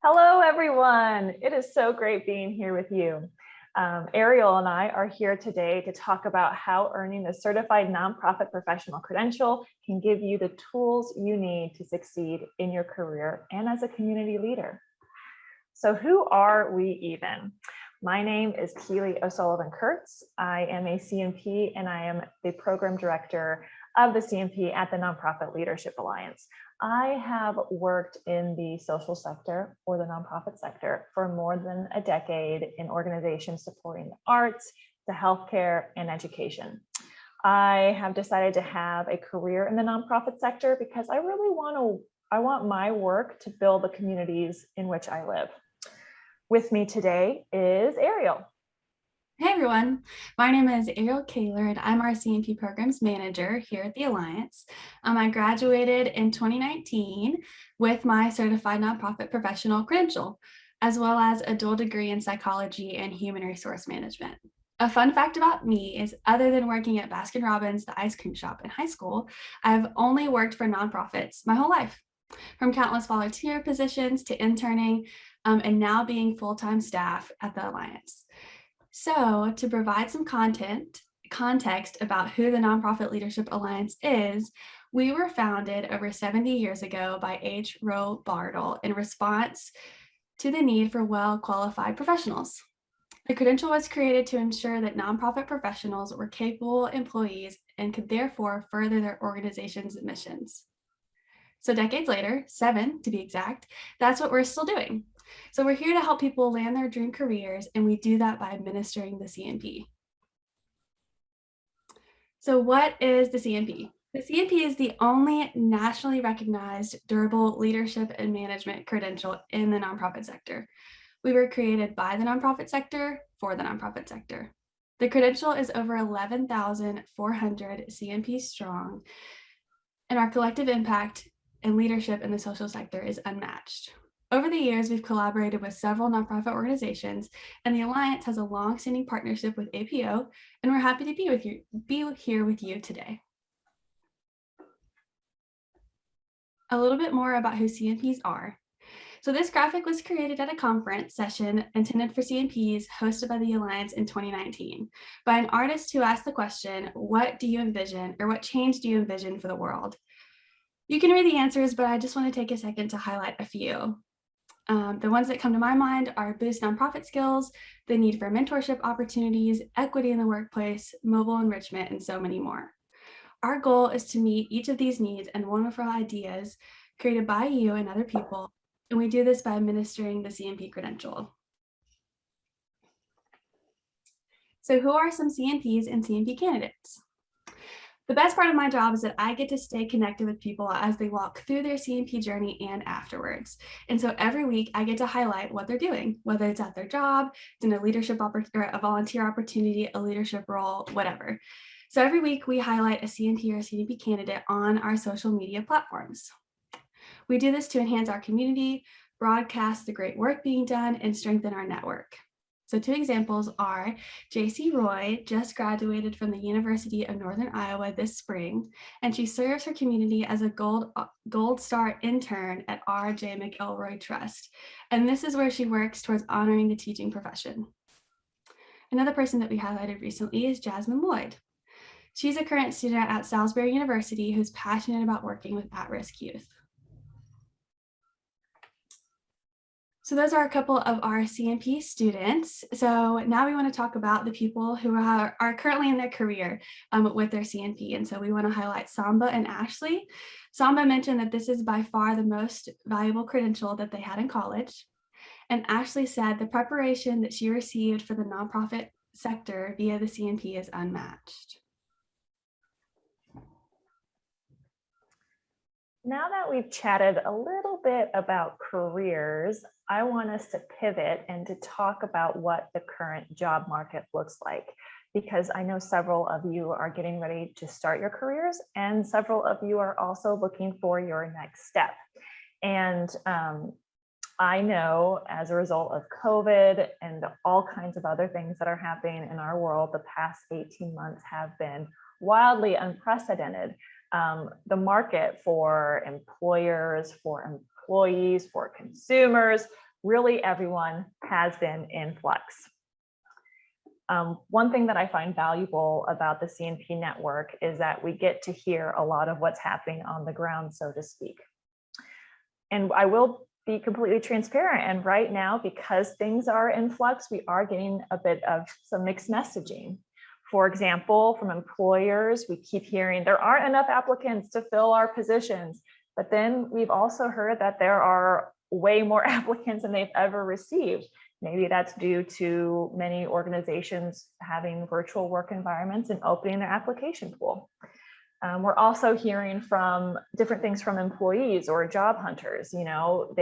Hello, everyone. It is so great being here with you. Ariel and I are here today to talk about how earning the Certified Nonprofit Professional Credential can give you the tools you need to succeed in your career and as a community leader. So who are we even? My name is Keely O'Sullivan-Kurtz. I am a CNP and I am the program director of the CNP at the Nonprofit Leadership Alliance. I have worked in the social sector or the nonprofit sector for more than a decade in organizations supporting the arts, the healthcare, and education. I have decided to have a career in the nonprofit sector because I really want my work to build the communities in which I live. With me today is Ariel. Hey everyone, my name is Ariel Kaler and I'm our CNP Programs Manager here at the Alliance. I graduated in 2019 with my Certified Nonprofit Professional Credential, as well as a dual degree in Psychology and Human Resource Management. A fun fact about me is, other than working at Baskin-Robbins, the ice cream shop in high school, I've only worked for nonprofits my whole life, from countless volunteer positions to interning, and now being full-time staff at the Alliance. So, to provide some context about who the Nonprofit Leadership Alliance is, we were founded over 70 years ago by H. Rowe Bartle in response to the need for well-qualified professionals. The credential was created to ensure that nonprofit professionals were capable employees and could therefore further their organization's missions. So decades later, 7 to be exact, that's what we're still doing. So we're here to help people land their dream careers, and we do that by administering the CNP. So what is the CNP? The CNP is the only nationally recognized durable leadership and management credential in the nonprofit sector. We were created by the nonprofit sector for the nonprofit sector. The credential is over 11,400 CNP strong, and our collective impact and leadership in the social sector is unmatched. Over the years, we've collaborated with several nonprofit organizations, and the Alliance has a long-standing partnership with APO, and we're happy to be here with you today. A little bit more about who CNPs are. So this graphic was created at a conference session intended for CNPs hosted by the Alliance in 2019 by an artist who asked the question, what do you envision, or what change do you envision for the world? You can read the answers, but I just want to take a second to highlight a few. The ones that come to my mind are boost nonprofit skills, the need for mentorship opportunities, equity in the workplace, mobile enrichment, and so many more. Our goal is to meet each of these needs and wonderful ideas created by you and other people, and we do this by administering the CNP credential. So who are some CNPs and CNP candidates? The best part of my job is that I get to stay connected with people as they walk through their CNP journey and afterwards. And so every week I get to highlight what they're doing, whether it's at their job, it's in a leadership or a volunteer opportunity, a leadership role, whatever. So every week we highlight a CNP or a CNP candidate on our social media platforms. We do this to enhance our community, broadcast the great work being done, and strengthen our network. So 2 examples are JC Roy just graduated from the University of Northern Iowa this spring, and she serves her community as a Gold Star intern at R.J. McElroy Trust. And this is where she works towards honoring the teaching profession. Another person that we highlighted recently is Jasmine Lloyd. She's a current student at Salisbury University who's passionate about working with at-risk youth. So those are a couple of our CNP students. So now we want to talk about the people who are currently in their career with their CNP. And so we want to highlight Samba and Ashley. Samba mentioned that this is by far the most valuable credential that they had in college. And Ashley said the preparation that she received for the nonprofit sector via the CNP is unmatched. Now that we've chatted a little bit about careers, I want us to pivot and to talk about what the current job market looks like, because I know several of you are getting ready to start your careers and several of you are also looking for your next step. And I know as a result of COVID and all kinds of other things that are happening in our world, the past 18 months have been wildly unprecedented. The market for employers, for employees, for consumers, really everyone has been in flux. One thing that I find valuable about the CNP network is that we get to hear a lot of what's happening on the ground, so to speak. And I will be completely transparent. And right now, because things are in flux, we are getting a bit of some mixed messaging. For example, from employers, we keep hearing there aren't enough applicants to fill our positions. But then we've also heard that there are way more applicants than they've ever received. Maybe that's due to many organizations having virtual work environments and opening their application pool. We're also hearing from different things from employees or job hunters. You know,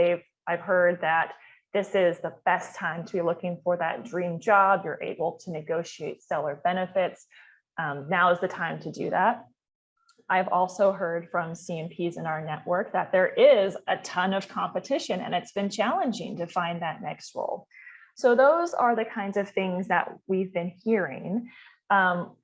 I've heard that this is the best time to be looking for that dream job. You're able to negotiate stellar benefits. Now is the time to do that. I've also heard from CNPs in our network that there is a ton of competition and it's been challenging to find that next role. So those are the kinds of things that we've been hearing.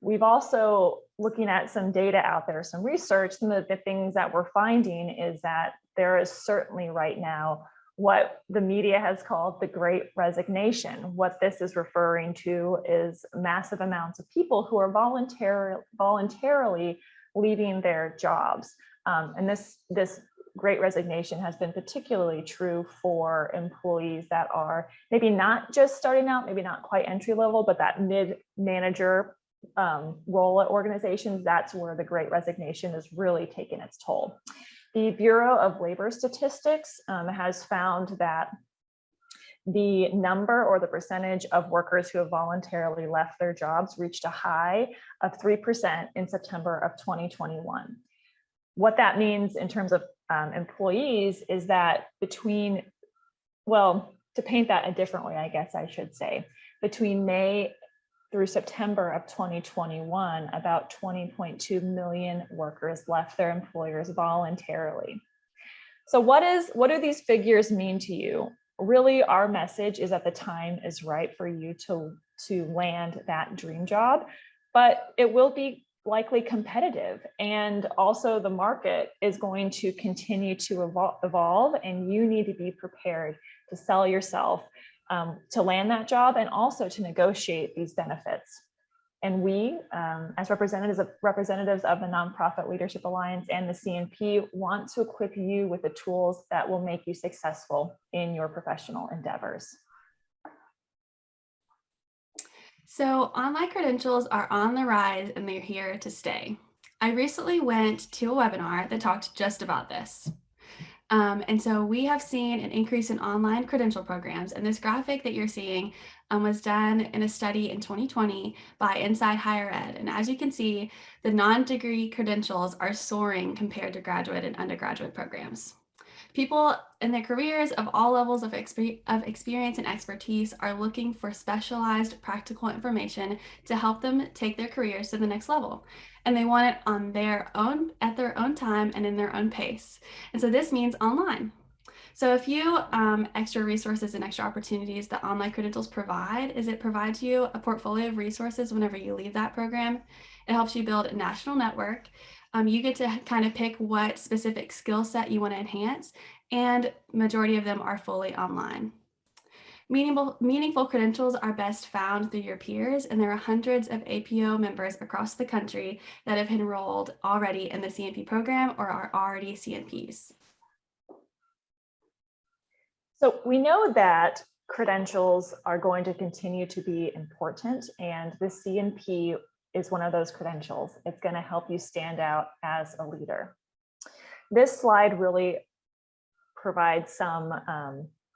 We've also looking at some data out there, some research, and the things that we're finding is that there is certainly right now what the media has called the Great Resignation. What this is referring to is massive amounts of people who are voluntarily leaving their jobs. And this Great Resignation has been particularly true for employees that are maybe not just starting out, maybe not quite entry level, but that mid-manager role at organizations. That's where the Great Resignation is really taking its toll. The Bureau of Labor Statistics has found that the number or the percentage of workers who have voluntarily left their jobs reached a high of 3% in September of 2021. What that means in terms of employees is that between, well, to paint that a different way, I guess I should say, between May through September of 2021, about 20.2 million workers left their employers voluntarily. So what do these figures mean to you? Really, our message is that the time is right for you to land that dream job, but it will be likely competitive. And also the market is going to continue to evolve, and you need to be prepared to sell yourself to land that job and also to negotiate these benefits. And we, as representatives of the Nonprofit Leadership Alliance and the CNP, want to equip you with the tools that will make you successful in your professional endeavors. So online credentials are on the rise and they're here to stay. I recently went to a webinar that talked just about this. And so we have seen an increase in online credential programs, and this graphic that you're seeing was done in a study in 2020 by Inside Higher Ed. And as you can see, the non-degree credentials are soaring compared to graduate and undergraduate programs. People in their careers of all levels of experience and expertise are looking for specialized practical information to help them take their careers to the next level. And they want it on their own, at their own time and in their own pace. And so this means online. So a few extra resources and extra opportunities that online credentials provide is it provides you a portfolio of resources whenever you leave that program. It helps you build a national network. You get to kind of pick what specific skill set you want to enhance, and majority of them are fully online. Meaningful credentials are best found through your peers, and there are hundreds of APO members across the country that have enrolled already in the CNP program or are already CNPs. So we know that credentials are going to continue to be important, and the CNP is one of those credentials. It's going to help you stand out as a leader. This slide really provides some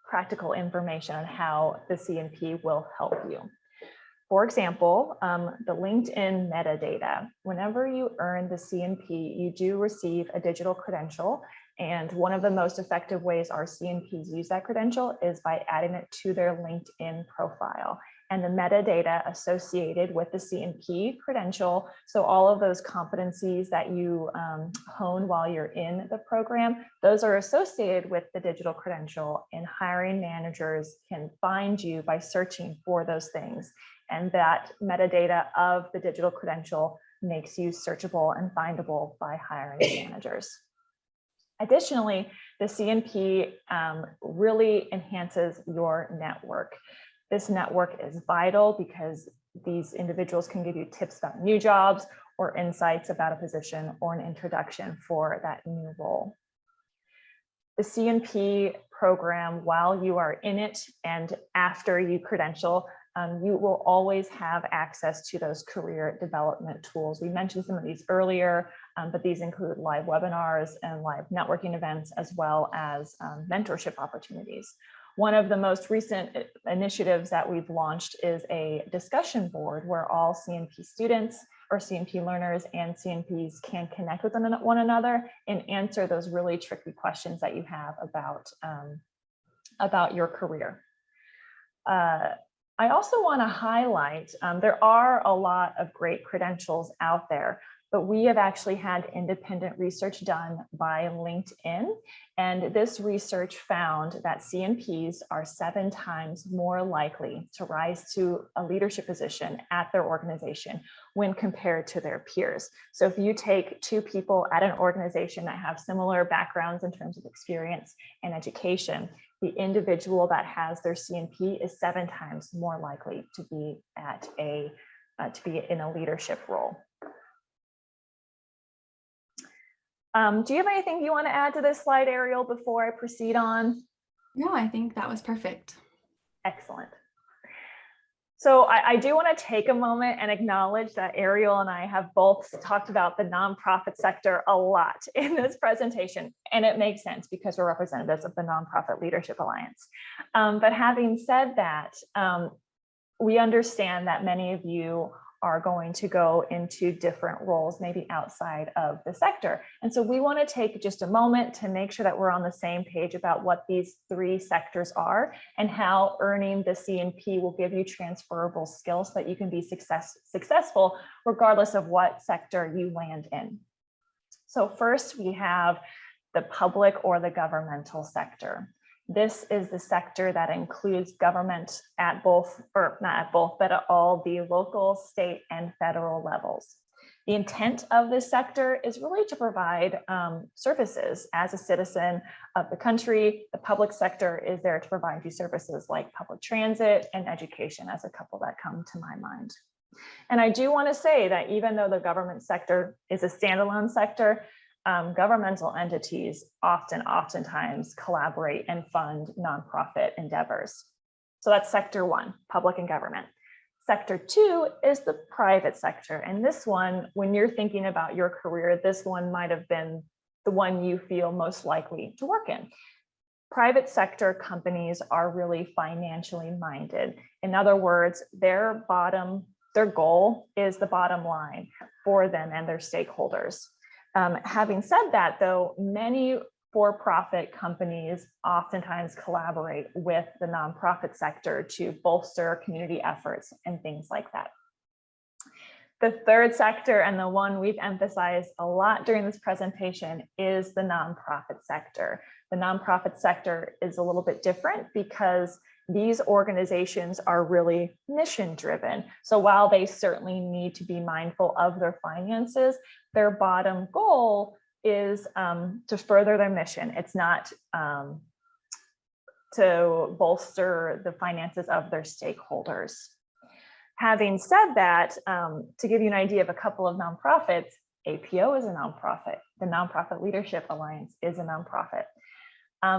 practical information on how the CNP will help you. For example, the LinkedIn metadata. Whenever you earn the CNP, you do receive a digital credential. And one of the most effective ways our CNPs use that credential is by adding it to their LinkedIn profile. And the metadata associated with the CNP credential, so all of those competencies that you hone while you're in the program, those are associated with the digital credential, and hiring managers can find you by searching for those things. And that metadata of the digital credential makes you searchable and findable by hiring managers. Additionally, the The CNP really enhances your network. This network is vital because these individuals can give you tips about new jobs or insights about a position or an introduction for that new role. The CNP program, while you are in it and after you credential, you will always have access to those career development tools. We mentioned some of these earlier, but these include live webinars and live networking events, as well as mentorship opportunities. One of the most recent initiatives that we've launched is a discussion board where all CNP students or CNP learners and CNPs can connect with one another and answer those really tricky questions that you have about your career. I also want to highlight, there are a lot of great credentials out there, but we have actually had independent research done by LinkedIn. And this research found that CNPs are 7 times more likely to rise to a leadership position at their organization when compared to their peers. So if you take 2 people at an organization that have similar backgrounds in terms of experience and education, the individual that has their CNP is 7 times more likely to be at in a leadership role. Do you have anything you want to add to this slide, Ariel, before I proceed on? No, I think that was perfect. Excellent. So I do want to take a moment and acknowledge that Ariel and I have both talked about the nonprofit sector a lot in this presentation, and it makes sense because we're representatives of the Nonprofit Leadership Alliance. But having said that, we understand that many of you are going to go into different roles, maybe outside of the sector. And so we want to take just a moment to make sure that we're on the same page about what these 3 sectors are and how earning the CNP will give you transferable skills so that you can be successful regardless of what sector you land in. So first we have the public or the governmental sector. This is the sector that includes government at both, or not at both, but at all the local, state, and federal levels. The intent of this sector is really to provide services as a citizen of the country. The public sector is there to provide you services like public transit and education, as a couple that come to my mind. And I do want to say that even though the government sector is a standalone sector, governmental entities oftentimes collaborate and fund nonprofit endeavors. So that's sector 1, public and government. Sector 2 is the private sector. And this one, when you're thinking about your career, this one might have been the one you feel most likely to work in. Private sector companies are really financially minded. In other words, their goal is the bottom line for them and their stakeholders. Having said that, though, many for-profit companies oftentimes collaborate with the nonprofit sector to bolster community efforts and things like that. The third sector, and the one we've emphasized a lot during this presentation, is the nonprofit sector. The nonprofit sector is a little bit different because these organizations are really mission driven. So while they certainly need to be mindful of their finances, their bottom goal is to further their mission. It's not to bolster the finances of their stakeholders. Having said that, to give you an idea of a couple of nonprofits, APO is a nonprofit. The Nonprofit Leadership Alliance is a nonprofit.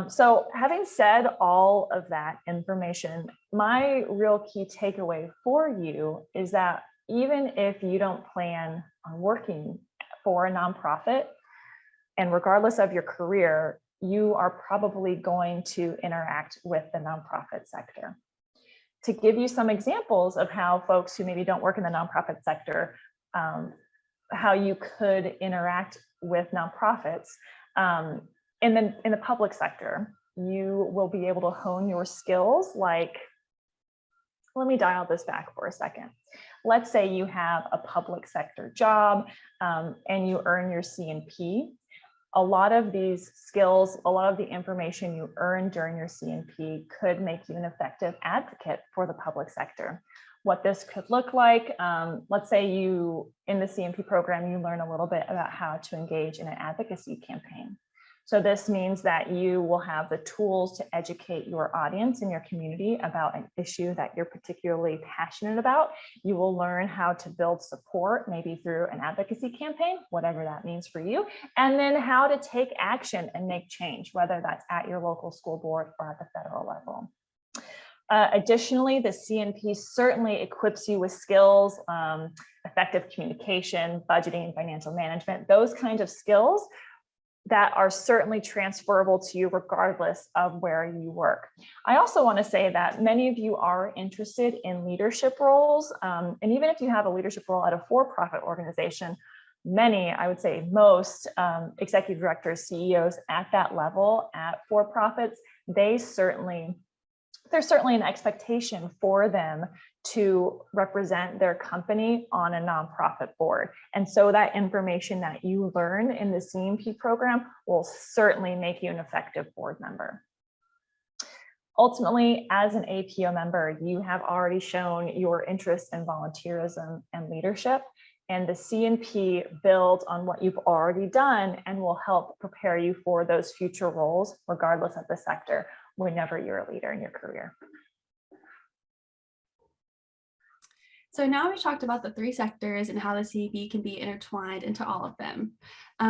So having said all of that information, my real key takeaway for you is that even if you don't plan on working for a nonprofit, and regardless of your career, you are probably going to interact with the nonprofit sector. To give you some examples of how folks who maybe don't work in the nonprofit sector, how you could interact with nonprofits, in the public sector, you will be able to hone your skills like, let me dial this back for a second. Let's say you have a public sector job and you earn your CNP. A lot of these skills, a lot of the information you earn during your CNP could make you an effective advocate for the public sector. What this could look like, let's say you, in the CNP program, you learn a little bit about how to engage in an advocacy campaign. So this means that you will have the tools to educate your audience and your community about an issue that you're particularly passionate about. You will learn how to build support, maybe through an advocacy campaign, whatever that means for you, and then how to take action and make change, whether that's at your local school board or at the federal level. Additionally, the CNP certainly equips you with skills, effective communication, budgeting, financial management, those kinds of skills that are certainly transferable to you regardless of where you work. I also want to say that many of you are interested in leadership roles. And even if you have a leadership role at a for-profit organization, many, I would say most executive directors, CEOs at that level at for-profits, there's certainly an expectation for them to represent their company on a nonprofit board. And so that information that you learn in the CNP program will certainly make you an effective board member. Ultimately, as an APO member, you have already shown your interest in volunteerism and leadership, and the CNP builds on what you've already done and will help prepare you for those future roles, regardless of the sector, whenever you're a leader in your career. So now we've talked about the three sectors and how the CNP can be intertwined into all of them.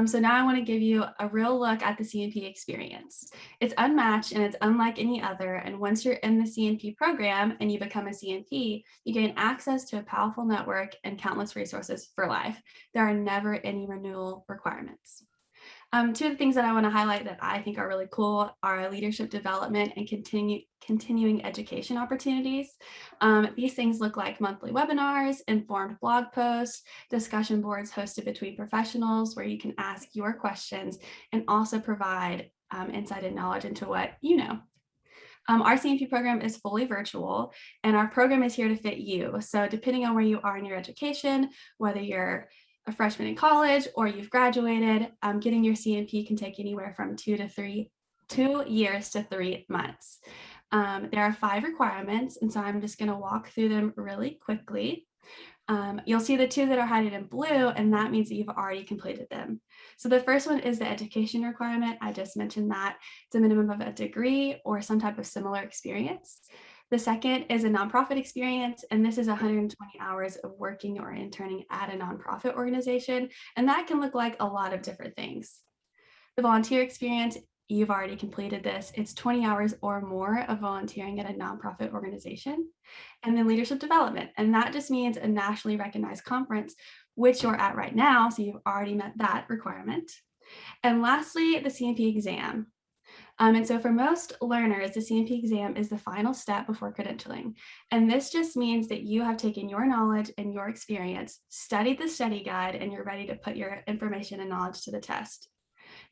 So now I want to give you a real look at the CNP experience. It's unmatched and it's unlike any other. And once you're in the CNP program and you become a CNP, you gain access to a powerful network and countless resources for life. There are never any renewal requirements. Two of the things that I want to highlight that I think are really cool are leadership development and continuing education opportunities. These things look like monthly webinars, informed blog posts, discussion boards hosted between professionals where you can ask your questions and also provide insight and knowledge into what you know. Our CNP program is fully virtual and our program is here to fit you. So depending on where you are in your education, whether you're a freshman in college or you've graduated, getting your CNP can take anywhere from 2 years to 3 months. There are 5 requirements, and so I'm just going to walk through them really quickly. You'll see the 2 that are highlighted in blue, and that means that you've already completed them. So the first one is the education requirement. I just mentioned that it's a minimum of a degree or some type of similar experience. The second is a nonprofit experience, and this is 120 hours of working or interning at a nonprofit organization, and that can look like a lot of different things. The volunteer experience, you've already completed this. It's 20 hours or more of volunteering at a nonprofit organization. And then leadership development, and that just means a nationally recognized conference, which you're at right now, so you've already met that requirement. And lastly, the CNP exam. And so for most learners, the CNP exam is the final step before credentialing. And this just means that you have taken your knowledge and your experience, studied the study guide, and you're ready to put your information and knowledge to the test.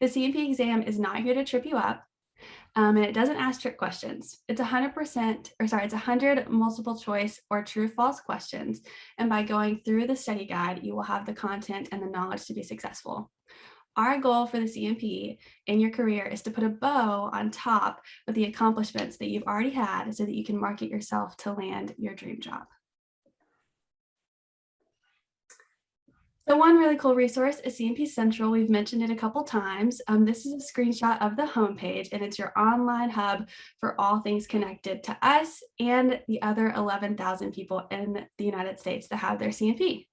The CNP exam is not here to trip you up, and it doesn't ask trick questions. It's 100 multiple choice or true false questions. And by going through the study guide, you will have the content and the knowledge to be successful. Our goal for the CNP in your career is to put a bow on top of the accomplishments that you've already had so that you can market yourself to land your dream job. So one really cool resource is CNP Central. We've mentioned it a couple times. This is a screenshot of the homepage, and it's your online hub for all things connected to us and the other 11,000 people in the United States that have their CNP.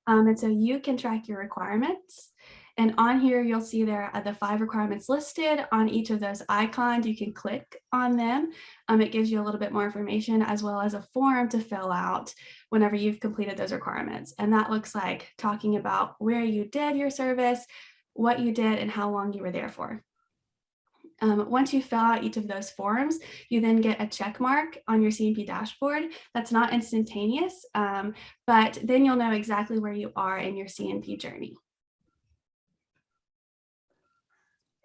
And so you can track your requirements. And on here, you'll see there are the 5 requirements listed. On each of those icons, you can click on them. It gives you a little bit more information as well as a form to fill out whenever you've completed those requirements. And that looks like talking about where you did your service, what you did, and how long you were there for. Once you fill out each of those forms, you then get a check mark on your CNP dashboard. That's not instantaneous, but then you'll know exactly where you are in your CNP journey.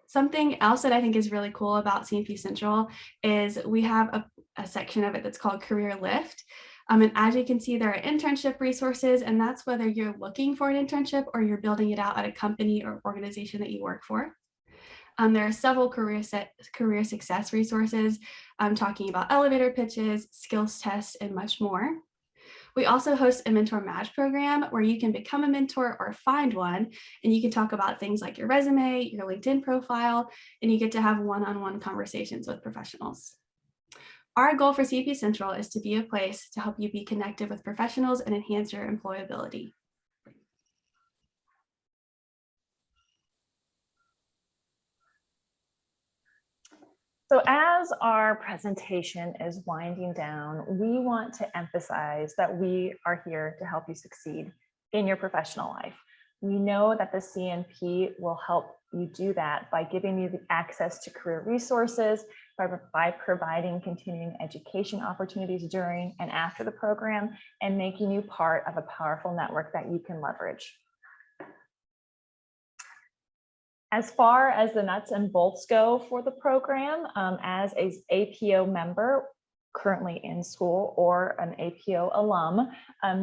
Something else that I think is really cool about CNP Central is we have a section of it that's called Careerlift. And as you can see, there are internship resources, and that's whether you're looking for an internship or you're building it out at a company or organization that you work for. There are several career success resources talking about elevator pitches, skills tests, and much more. We also host a mentor match program where you can become a mentor or find one, and you can talk about things like your resume, your LinkedIn profile, and you get to have one-on-one conversations with professionals. Our goal for CNP Central is to be a place to help you be connected with professionals and enhance your employability. So as our presentation is winding down, we want to emphasize that we are here to help you succeed in your professional life. We know that the CNP will help you do that by giving you the access to career resources, by providing continuing education opportunities during and after the program, and making you part of a powerful network that you can leverage. As far as the nuts and bolts go for the program, as an APO member currently in school or an APO alum,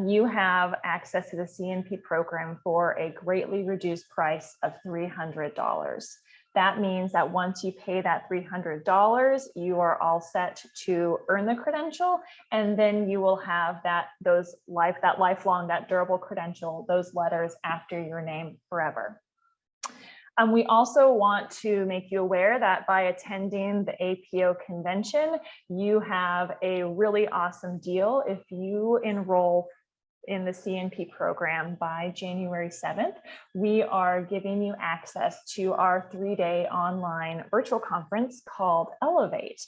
you have access to the CNP program for a greatly reduced price of $300. That means that once you pay that $300, you are all set to earn the credential, and then you will have that lifelong, that durable credential, those letters after your name forever. We also want to make you aware that by attending the APO convention, you have a really awesome deal. If you enroll in the CNP program by January 7th, we are giving you access to our 3-day online virtual conference called Elevate.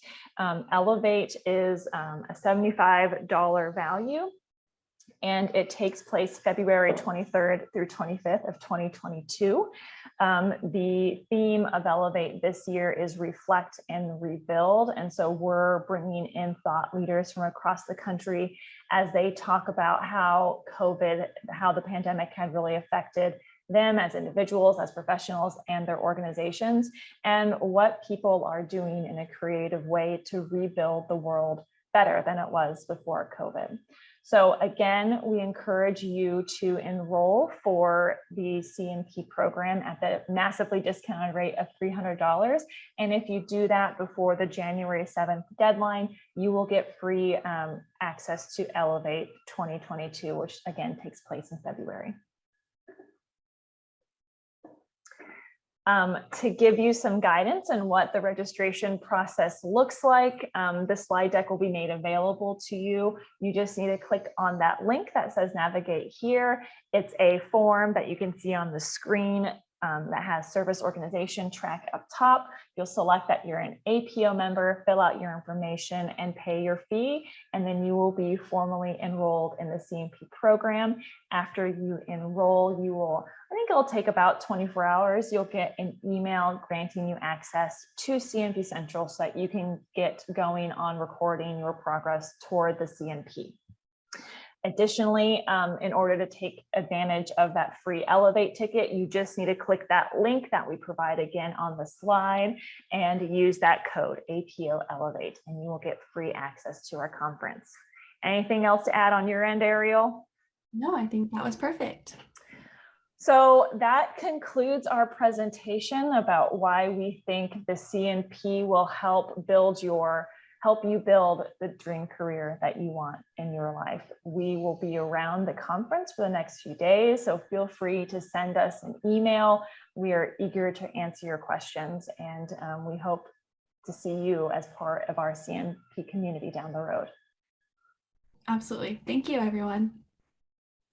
Elevate is a $75 value, and it takes place February 23rd through 25th of 2022. The theme of Elevate this year is Reflect and Rebuild. And so we're bringing in thought leaders from across the country as they talk about how the pandemic had really affected them as individuals, as professionals, and their organizations, and what people are doing in a creative way to rebuild the world better than it was before COVID. So again, we encourage you to enroll for the CNP program at the massively discounted rate of $300. And if you do that before the January 7th deadline, you will get free access to Elevate 2022, which again takes place in February. To give you some guidance on what the registration process looks like, the slide deck will be made available to you. You just need to click on that link that says navigate here. It's a form that you can see on the screen that has service organization track up top. You'll select that you're an APO member, fill out your information and pay your fee, and then you will be formally enrolled in the CNP program. After you enroll, I think it'll take about 24 hours. You'll get an email granting you access to CNP Central so that you can get going on recording your progress toward the CNP. Additionally, in order to take advantage of that free Elevate ticket, you just need to click that link that we provide again on the slide and use that code APO Elevate, and you will get free access to our conference. Anything else to add on your end, Ariel? No, I think that was perfect. So that concludes our presentation about why we think the CNP will help you build the dream career that you want in your life. We will be around the conference for the next few days, so feel free to send us an email. We are eager to answer your questions, and we hope to see you as part of our CNP community down the road. Absolutely. Thank you, everyone.